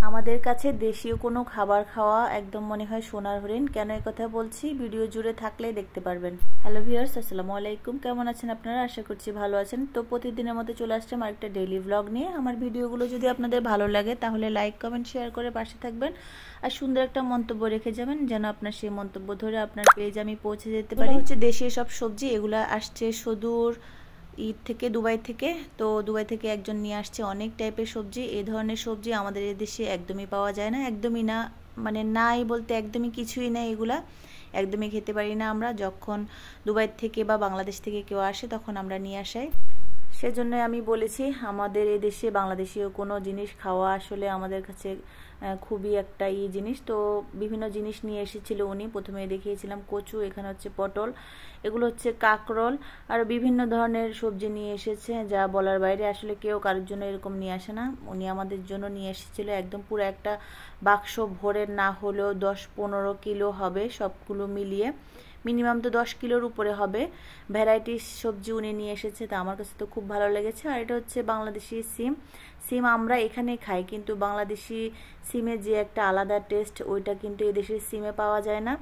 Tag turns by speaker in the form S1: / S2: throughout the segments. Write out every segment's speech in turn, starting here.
S1: আমাদের কাছে দেশীয় কোনো খাবার খাওয়া একদম মনে হয় সোনার হরিণ। কেন এই কথা বলছি, ভিডিও জুড়ে থাকলে দেখতে পারবেন। হ্যালো ভিউয়ার্স, আসসালামু আলাইকুম। কেমন আছেন আপনারা? আশা করছি ভালো আছেন। তো প্রতিদিনের মতো চলে আসছে আমার একটা ডেইলি ব্লগ নিয়ে। আমার ভিডিওগুলো যদি আপনাদের ভালো লাগে তাহলে লাইক কমেন্ট শেয়ার করে পাশে থাকবেন আর সুন্দর একটা মন্তব্য রেখে যাবেন, যেন আপনার সেই মন্তব্য ধরে আপনার পেজ আমি পৌঁছে যেতে পারি। হচ্ছে দেশীয় সব সবজি, এগুলা আসছে সুদূর ঈদ থেকে, দুবাই থেকে। তো দুবাই থেকে একজন নিয়ে আসছে অনেক টাইপের সবজি। এই ধরনের সবজি আমাদের এদেশে একদমই পাওয়া যায় না, একদমই না, মানে নাই বলতে একদমই কিছুই না। এগুলা একদমই খেতে পারি না আমরা। যখন দুবাই থেকে বা বাংলাদেশ থেকে কেউ আসে তখন আমরা নিয়ে আসাই। সেজন্য আমি বলেছি আমাদের এদেশে বাংলাদেশীয় কোনো জিনিস খাওয়া আসলে আমাদের কাছে খুবই একটা জিনিস। তো বিভিন্ন জিনিস নিয়ে এসেছিল উনি। প্রথমে দেখিয়েছিলাম কচু, এখানে হচ্ছে পটল, এগুলো হচ্ছে কাকরোল, আর বিভিন্ন ধরনের সবজি নিয়ে এসেছে যা বলার বাইরে। আসলে কেউ কারোর জন্য এরকম নিয়ে আসে না, উনি আমাদের জন্য নিয়ে এসেছিল একদম পুরো একটা বাক্স ভরে, না হলেও 10-15 কিলো হবে সবগুলো মিলিয়ে। মিনিমাম তো 10 কিলোর উপরে হবে। ভ্যারাইটিস সবজি উনি নিয়ে এসেছে, তা আমার কাছে তো খুব ভালো লেগেছে। আর এটা হচ্ছে বাংলাদেশি সিম। সিম আমরা এখানে খাই, কিন্তু বাংলাদেশি সিমের যে একটা আলাদা টেস্ট, ওইটা কিন্তু এদেশের সিমে পাওয়া যায় না।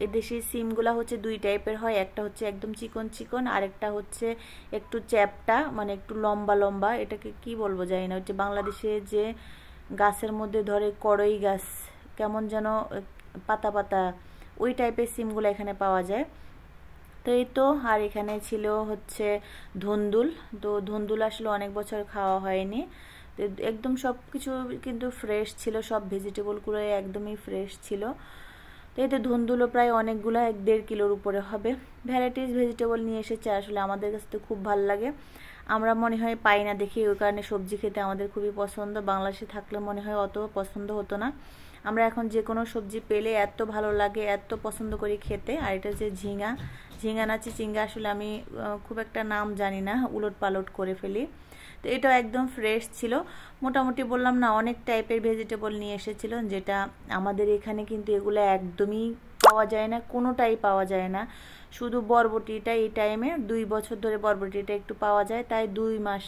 S1: এদেশের সিমগুলা হচ্ছে দুই টাইপের হয়, একটা হচ্ছে একদম চিকন চিকন, আর একটা হচ্ছে একটু চ্যাপটা, মানে একটু লম্বা লম্বা। এটাকে কি বলবো জানি না। হচ্ছে বাংলাদেশে যে গাছের মধ্যে ধরে কড়ই গাছ, কেমন যেন পাতা পাতা, ওই টাইপের সিমগুলো এখানে পাওয়া যায়। তো এই তো। আর এখানে ছিল হচ্ছে ধুন্দুল। তো ধুন্দুল আসলে অনেক বছর খাওয়া হয়নি। তো একদম সব কিছু কিন্তু ফ্রেশ ছিল, সব ভেজিটেবলগুলো একদমই ফ্রেশ ছিল। তো এতে ধুন্দুলও প্রায় অনেকগুলো, 1-1.5 কিলোর উপরে হবে। ভ্যারাইটিস ভেজিটেবল নিয়ে এসেছে, আসলে আমাদের কাছে তো খুব ভালো লাগে। আমরা মনে হয় পাই না দেখি, ওই কারণে সবজি খেতে আমাদের খুবই পছন্দ। বাংলাদেশে থাকলে মনে হয় অত পছন্দ হতো না। আমরা এখন যে কোনো সবজি পেলে এত ভালো লাগে, এত পছন্দ করি খেতে। আর এটা হচ্ছে ঝিঙা, ঝিঙা না চিচিঙ্গা, আসলে আমি খুব একটা নাম জানি না, উলট পালট করে ফেলি। তো এটাও একদম ফ্রেশ ছিল। মোটামুটি বললাম না, অনেক টাইপের ভেজিটেবল নিয়ে এসেছিল, যেটা আমাদের এখানে কিন্তু এগুলো একদমই পাওয়া যায় না, কোনোটাই পাওয়া যায় না। শুধু বরবটিটা এই টাইমে 2 বছর ধরে বরবটিটা একটু পাওয়া যায়, তাই 2 মাস,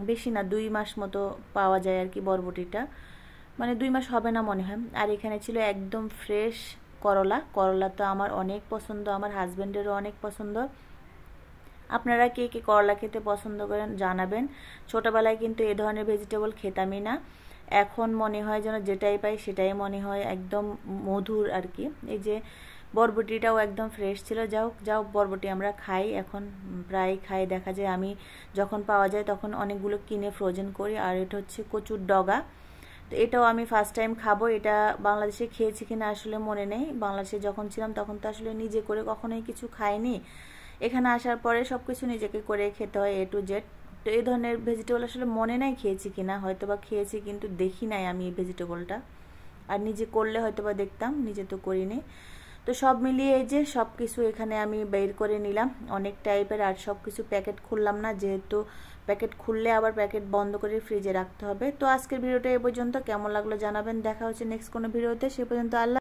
S1: বেশি না 2 মাস মতো পাওয়া যায় আর কি বরবটিটা, মানে 2 মাস হবে না মনে হয়। আর এখানে ছিল একদম ফ্রেশ করলা। করলা তো আমার অনেক পছন্দ, আমার হাজব্যান্ডেরও অনেক পছন্দ। আপনারা কে কে করলা খেতে পছন্দ করেন জানাবেন। ছোটবেলায় কিন্তু এই ধরনের ভেজিটেবল খেতামই না, এখন মনে হয় যেন যেটাই পাই সেটাই মনে হয় একদম মধুর আর কি। এই যে বরবটিটাও একদম ফ্রেশ ছিল। যাও বরবটি আমরা খাই, এখন প্রায় খাই, দেখা যায় আমি যখন পাওয়া যায় তখন অনেকগুলো কিনে ফ্রোজেন করি। আর এটা হচ্ছে কচুর ডগা। তো এটাও আমি ফার্স্ট টাইম খাবো। এটা বাংলাদেশে খেয়েছি কিনা আসলে মনে নেই, বাংলাদেশে যখন ছিলাম তখন তো আসলে নিজে করে কখনোই কিছু খাইনি। এখানে আসার পরে সব কিছু নিজেকে করে খেতে হয়, A to Z। তো এই ধরনের ভেজিটেবল আসলে মনে নাই খেয়েছি কিনা, হয়তো বা খেয়েছি কিন্তু দেখি নাই আমি এই ভেজিটেবলটা। আর নিজে করলে হয়তো বা দেখতাম, নিজে তো করিনি। তো সব মিলিয়ে এই যে সব কিছু এখানে আমি বের করে নিলাম, অনেক টাইপের। আর সব কিছু প্যাকেট খুললাম না, যেহেতু প্যাকেট খুললে আবার প্যাকেট বন্ধ করে ফ্রিজে রাখতে হবে। তো আজকের ভিডিওটা এ পর্যন্ত। কেমন লাগলো জানাবেন। দেখা হচ্ছে নেক্সট কোনো ভিডিওতে। সে পর্যন্ত আল্লাহ।